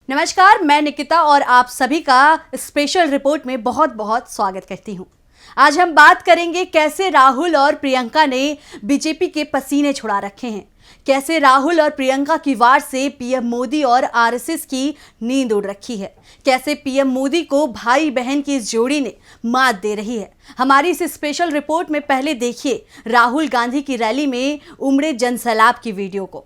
नमस्कार, मैं निकिता और आप सभी का स्पेशल रिपोर्ट में बहुत बहुत स्वागत करती हूं। आज हम बात करेंगे कैसे राहुल और प्रियंका ने बीजेपी के पसीने छुड़ा रखे हैं, कैसे राहुल और प्रियंका की वार से पीएम मोदी और आरएसएस की नींद उड़ रखी है, कैसे पीएम मोदी को भाई बहन की इस जोड़ी ने मात दे रही है। हमारी इस स्पेशल रिपोर्ट में पहले देखिए राहुल गांधी की रैली में उमड़े जनसैलाब की वीडियो को।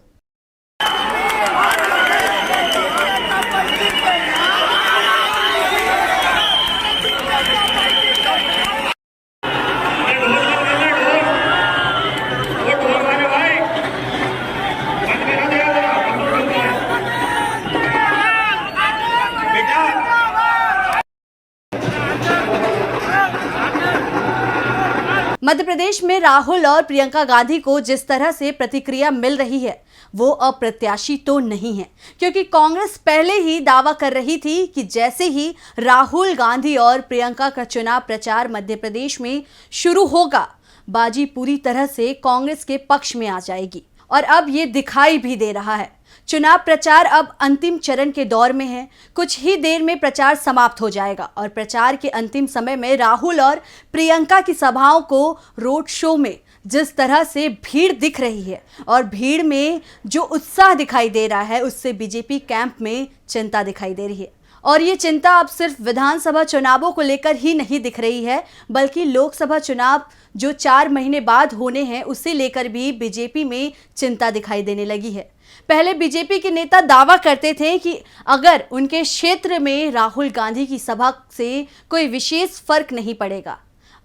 मध्य प्रदेश में राहुल और प्रियंका गांधी को जिस तरह से प्रतिक्रिया मिल रही है वो अप्रत्याशी तो नहीं है, क्योंकि कांग्रेस पहले ही दावा कर रही थी कि जैसे ही राहुल गांधी और प्रियंका का चुनाव प्रचार मध्य प्रदेश में शुरू होगा, बाजी पूरी तरह से कांग्रेस के पक्ष में आ जाएगी। और अब ये दिखाई भी दे रहा है। चुनाव प्रचार अब अंतिम चरण के दौर में है। कुछ ही देर में प्रचार समाप्त हो जाएगा और प्रचार के अंतिम समय में राहुल और प्रियंका की सभाओं को रोड शो में जिस तरह से भीड़ दिख रही है और भीड़ में जो उत्साह दिखाई दे रहा है, उससे बीजेपी कैंप में चिंता दिखाई दे रही है। और ये चिंता अब सिर्फ विधानसभा चुनावों को लेकर ही नहीं दिख रही है, बल्कि लोकसभा चुनाव जो 4 महीने बाद होने हैं उसे लेकर भी बीजेपी में चिंता दिखाई देने लगी है। पहले बीजेपी के नेता दावा करते थे कि अगर उनके क्षेत्र में राहुल गांधी की सभा से कोई विशेष फर्क नहीं पड़ेगा।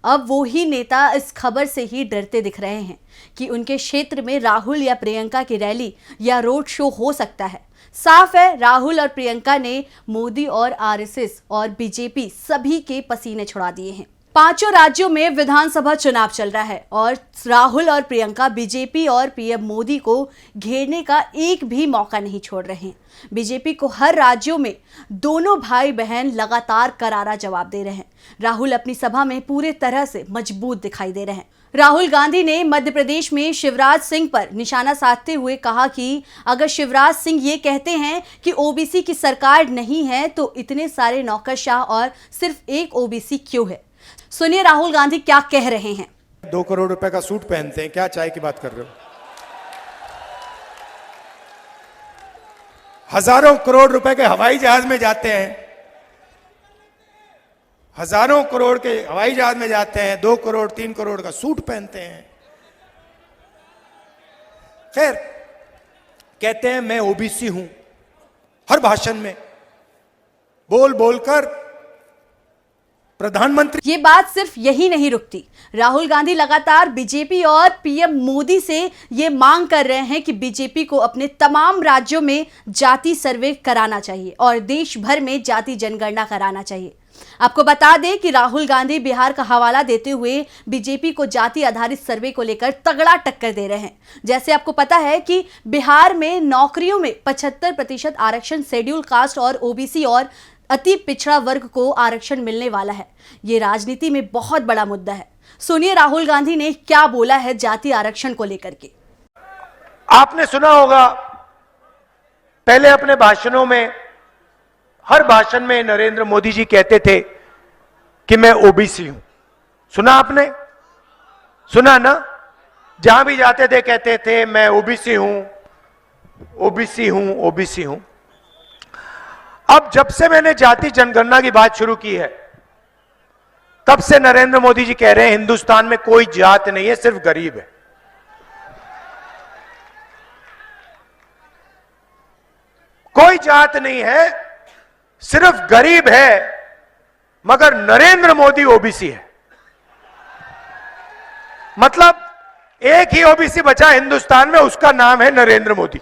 अब वो ही नेता इस खबर से ही डरते दिख रहे हैं कि उनके क्षेत्र में राहुल या प्रियंका की रैली या रोड शो हो सकता है। साफ है, राहुल और प्रियंका ने मोदी और आरएसएस और बीजेपी सभी के पसीने छुड़ा दिए हैं। 5 राज्यों में विधानसभा चुनाव चल रहा है और राहुल और प्रियंका बीजेपी और पीएम मोदी को घेरने का एक भी मौका नहीं छोड़ रहे हैं। बीजेपी को हर राज्यों में दोनों भाई बहन लगातार करारा जवाब दे रहे हैं। राहुल अपनी सभा में पूरे तरह से मजबूत दिखाई दे रहे हैं। राहुल गांधी ने मध्य प्रदेश में शिवराज सिंह पर निशाना साधते हुए कहा कि अगर शिवराज सिंह ये कहते हैं कि ओबीसी की सरकार नहीं है तो इतने सारे नौकरशाह और सिर्फ एक ओबीसी क्यों है। सुनिए राहुल गांधी क्या कह रहे हैं। 2 करोड़ रुपए का सूट पहनते हैं, क्या चाय की बात कर रहे हो? हजारों करोड़ रुपए के हवाई जहाज में जाते हैं, हजारों करोड़ के हवाई जहाज में जाते हैं, 2 करोड़ 3 करोड़ का सूट पहनते हैं। खैर, कहते हैं मैं ओबीसी हूं। हर भाषण में बोल बोलकर प्रधानमंत्री। ये बात सिर्फ यही नहीं रुकती। राहुल गांधी लगातार बीजेपी और पीएम मोदी से ये मांग कर रहे हैं कि बीजेपी को अपने तमाम राज्यों में जाति सर्वे कराना चाहिए और देश भर में जाति जनगणना कराना चाहिए। आपको बता दें कि राहुल गांधी बिहार का हवाला देते हुए बीजेपी को जाति आधारित सर्वे को लेकर तगड़ा टक्कर दे रहे हैं। जैसे आपको पता है कि बिहार में नौकरियों में 75% आरक्षण शेड्यूल कास्ट और ओबीसी और अति पिछड़ा वर्ग को आरक्षण मिलने वाला है। ये राजनीति में बहुत बड़ा मुद्दा है। सुनिए राहुल गांधी ने क्या बोला है जाति आरक्षण को लेकर के। आपने सुना होगा पहले अपने भाषणों में, हर भाषण में नरेंद्र मोदी जी कहते थे कि मैं ओबीसी हूं। सुना आपने? सुना ना? जहां भी जाते थे कहते थे मैं ओबीसी हूं, ओबीसी हूं, ओबीसी हूं। अब जब से मैंने जाति जनगणना की बात शुरू की है, तब से नरेंद्र मोदी जी कह रहे हैं हिंदुस्तान में कोई जात नहीं है, सिर्फ गरीब है। कोई जात नहीं है, सिर्फ गरीब है, मगर नरेंद्र मोदी ओबीसी है। मतलब एक ही ओबीसी बचा हिंदुस्तान में, उसका नाम है नरेंद्र मोदी।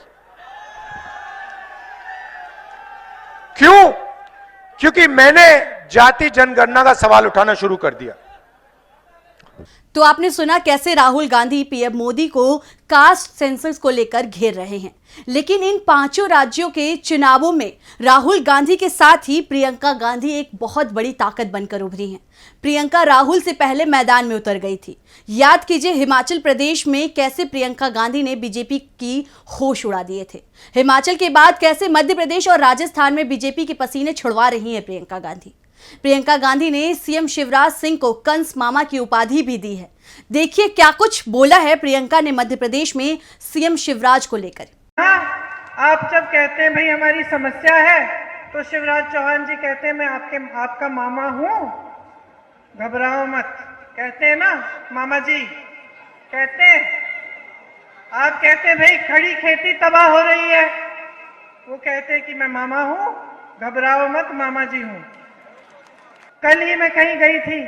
क्यों? क्योंकि मैंने जाति जनगणना का सवाल उठाना शुरू कर दिया। तो आपने सुना कैसे राहुल गांधी पीएम मोदी को कास्ट सेंसस को लेकर घेर रहे हैं, लेकिन इन पांचों राज्यों के चुनावों में राहुल गांधी के साथ ही प्रियंका गांधी एक बहुत बड़ी ताकत बनकर उभरी हैं। प्रियंका राहुल से पहले मैदान में उतर गई थी। याद कीजिए हिमाचल प्रदेश में कैसे प्रियंका गांधी ने बीजेपी की होश उड़ा दिए थे। हिमाचल के बाद कैसे मध्य प्रदेश और राजस्थान में बीजेपी के पसीने छुड़वा रही हैं प्रियंका गांधी। प्रियंका गांधी ने सीएम शिवराज सिंह को कंस मामा की उपाधि भी दी है। देखिए क्या कुछ बोला है प्रियंका ने मध्य प्रदेश में सीएम शिवराज को लेकर। आप जब कहते हैं भाई हमारी समस्या है, तो शिवराज चौहान जी कहते हैं मैं आपका मामा हूं, घबराओ मत, कहते हैं ना मामा जी, कहते हैं। आप कहते हैं भाई खड़ी खेती तबाह हो रही है, वो कहते हैं कि मैं मामा हूं, घबराओ मत, मामा जी हूं। कल ही मैं कहीं गई थी,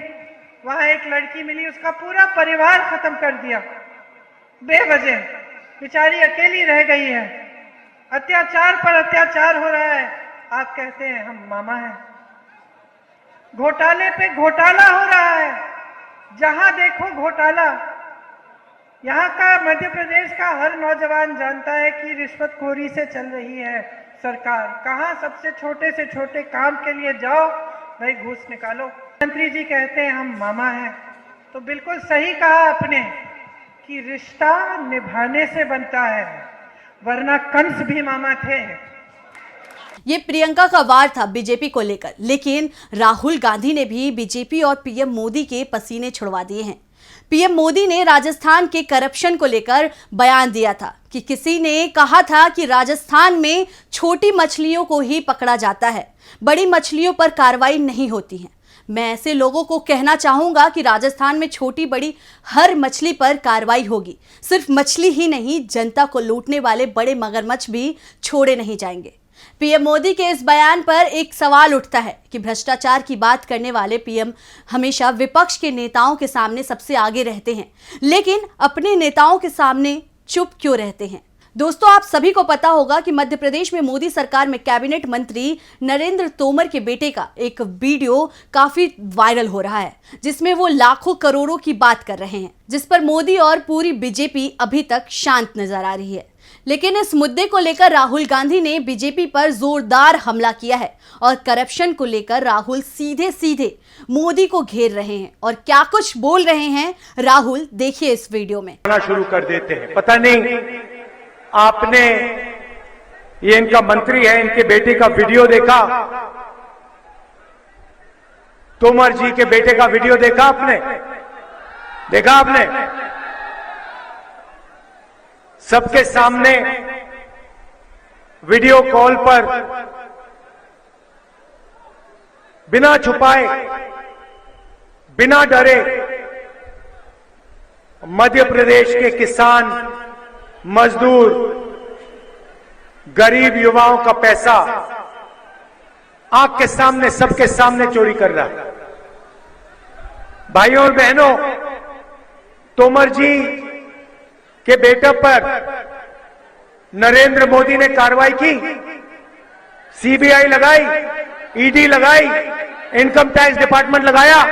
वहां एक लड़की मिली, उसका पूरा परिवार खत्म कर दिया बेवजह, बेचारी अकेली रह गई है, अत्याचार पर अत्याचार हो रहा है। आप कहते हैं हम मामा हैं। घोटाले पे घोटाला हो रहा है, जहां देखो घोटाला। यहाँ का मध्य प्रदेश का हर नौजवान जानता है कि रिश्वतखोरी से चल रही है सरकार। कहां सबसे छोटे से छोटे काम के लिए जाओ भाई घूस निकालो। मंत्री जी कहते हैं हम मामा हैं, तो बिल्कुल सही कहा आपने कि रिश्ता निभाने से बनता है, वरना कंस भी मामा थे। ये प्रियंका का वार था बीजेपी को लेकर, लेकिन राहुल गांधी ने भी बीजेपी और पीएम मोदी के पसीने छुड़वा दिए हैं। पीएम मोदी ने राजस्थान के करप्शन को लेकर बयान दिया था कि किसी ने कहा था कि राजस्थान में छोटी मछलियों को ही पकड़ा जाता है, बड़ी मछलियों पर कार्रवाई नहीं होती है। मैं ऐसे लोगों को कहना चाहूंगा कि राजस्थान में छोटी बड़ी हर मछली पर कार्रवाई होगी। सिर्फ मछली ही नहीं, जनता को लूटने वाले बड़े मगरमच्छ भी छोड़े नहीं जाएंगे। पीएम मोदी के इस बयान पर एक सवाल उठता है कि भ्रष्टाचार की बात करने वाले पीएम हमेशा विपक्ष के नेताओं के सामने सबसे आगे रहते हैं, लेकिन अपने नेताओं के सामने चुप क्यों रहते हैं। दोस्तों, आप सभी को पता होगा कि मध्य प्रदेश में मोदी सरकार में कैबिनेट मंत्री नरेंद्र तोमर के बेटे का एक वीडियो काफी वायरल हो रहा है, जिसमें वो लाखों करोड़ों की बात कर रहे हैं, जिस पर मोदी और पूरी बीजेपी अभी तक शांत नजर आ रही है। लेकिन इस मुद्दे को लेकर राहुल गांधी ने बीजेपी पर जोरदार हमला किया है और करप्शन को लेकर राहुल सीधे सीधे मोदी को घेर रहे हैं। और क्या कुछ बोल रहे हैं राहुल, देखिए इस वीडियो में। शुरू कर देते हैं। पता नहीं आपने, ये इनका मंत्री है, इनके बेटे का वीडियो देखा, तोमर जी के बेटे का वीडियो देखा आपने? देखा आपने? सबके सामने वीडियो कॉल पर बिना छुपाए, बिना डरे मध्य प्रदेश के किसान, मजदूर, गरीब युवाओं का पैसा आंख के सामने, सबके सामने चोरी कर रहा है। भाइयों और बहनों, तोमर जी के बेटे पर नरेंद्र मोदी ने कार्रवाई की, सीबीआई लगाई, ईडी लगाई, इनकम टैक्स डिपार्टमेंट लगाया।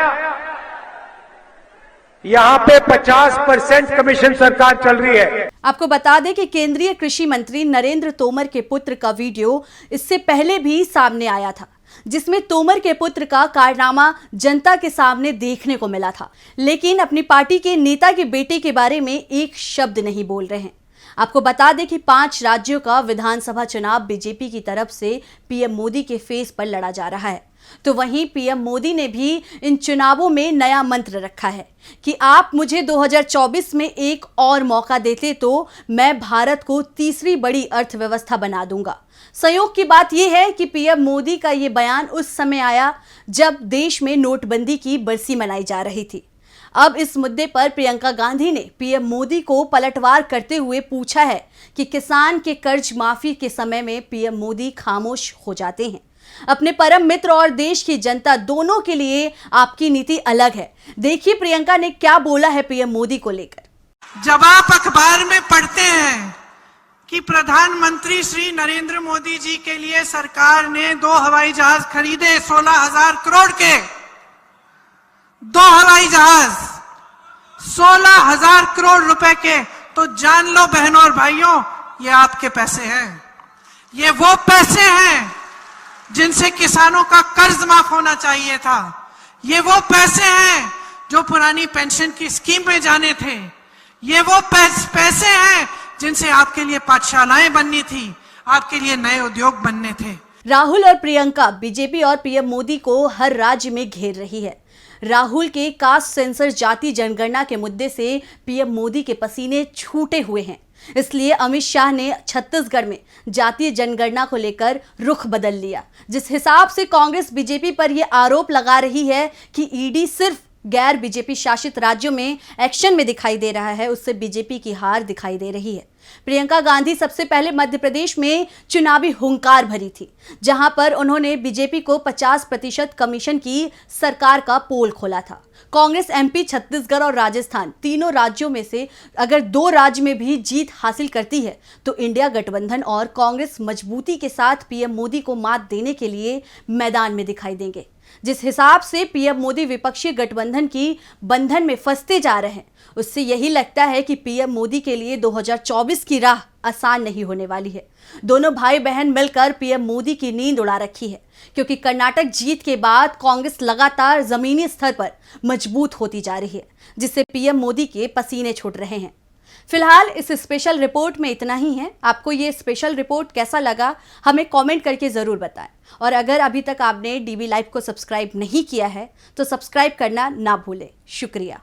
यहां पे 50% कमीशन सरकार चल रही है। आपको बता दें कि केंद्रीय कृषि मंत्री नरेंद्र तोमर के पुत्र का वीडियो इससे पहले भी सामने आया था, जिसमें तोमर के पुत्र का कारनामा जनता के सामने देखने को मिला था, लेकिन अपनी पार्टी के नेता के बेटे के बारे में एक शब्द नहीं बोल रहे हैं। आपको बता दें कि 5 राज्यों का विधानसभा चुनाव बीजेपी की तरफ से पीएम मोदी के फेस पर लड़ा जा रहा है। तो वहीं पीएम मोदी ने भी इन चुनावों में नया मंत्र रखा है कि आप मुझे 2024 में एक और मौका देते तो मैं भारत को तीसरी बड़ी अर्थव्यवस्था बना दूंगा। संयोग की बात यह है कि पीएम मोदी का यह बयान उस समय आया जब देश में नोटबंदी की बरसी मनाई जा रही थी। अब इस मुद्दे पर प्रियंका गांधी ने पीएम मोदी को पलटवार करते हुए पूछा है कि किसान के कर्ज माफी के समय में पीएम मोदी खामोश हो जाते हैं। अपने परम मित्र और देश की जनता दोनों के लिए आपकी नीति अलग है। देखिए प्रियंका ने क्या बोला है पीएम मोदी को लेकर। जब आप अखबार में पढ़ते हैं कि प्रधानमंत्री श्री नरेंद्र मोदी जी के लिए सरकार ने 2 हवाई जहाज खरीदे, 16,000 करोड़ के 2 हवाई जहाज, 16,000 करोड़ रुपए के, तो जान लो बहनों और भाइयों, ये आपके पैसे हैं। ये वो पैसे हैं जिनसे किसानों का कर्ज माफ होना चाहिए था। ये वो पैसे हैं जो पुरानी पेंशन की स्कीम में जाने थे। ये वो पैसे हैं जिनसे आपके लिए पाठशालाएं बननी थी, आपके लिए नए उद्योग बनने थे। राहुल और प्रियंका बीजेपी और पीएम मोदी को हर राज्य में घेर रही है। राहुल के कास्ट सेंसर जाति जनगणना के मुद्दे से पीएम मोदी के पसीने छूटे हुए हैं। इसलिए अमित शाह ने छत्तीसगढ़ में जातीय जनगणना को लेकर रुख बदल लिया। जिस हिसाब से कांग्रेस बीजेपी पर यह आरोप लगा रही है कि ईडी सिर्फ गैर बीजेपी शासित राज्यों में एक्शन में दिखाई दे रहा है, उससे बीजेपी की हार दिखाई दे रही है। प्रियंका गांधी सबसे पहले मध्य प्रदेश में चुनावी हुंकार भरी थी, जहां पर उन्होंने बीजेपी को 50% कमीशन की सरकार का पोल खोला था। कांग्रेस एमपी, छत्तीसगढ़ और राजस्थान तीनों राज्यों में से अगर 2 राज्य में भी जीत हासिल करती है तो इंडिया गठबंधन और कांग्रेस मजबूती के साथ पीएम मोदी को मात देने के लिए मैदान में दिखाई देंगे। जिस हिसाब से पीएम मोदी विपक्षी गठबंधन की बंधन में फंसते जा रहे हैं, उससे यही लगता है कि पीएम मोदी के लिए 2024 की राह आसान नहीं होने वाली है। दोनों भाई बहन मिलकर पीएम मोदी की नींद उड़ा रखी है, क्योंकि कर्नाटक जीत के बाद कांग्रेस लगातार जमीनी स्तर पर मजबूत होती जा रही है, जिससे पीएम मोदी के पसीने छूट रहे हैं। फिलहाल इस स्पेशल रिपोर्ट में इतना ही है। आपको ये स्पेशल रिपोर्ट कैसा लगा हमें कमेंट करके ज़रूर बताएं। और अगर अभी तक आपने डीवी लाइव को सब्सक्राइब नहीं किया है तो सब्सक्राइब करना ना भूलें। शुक्रिया।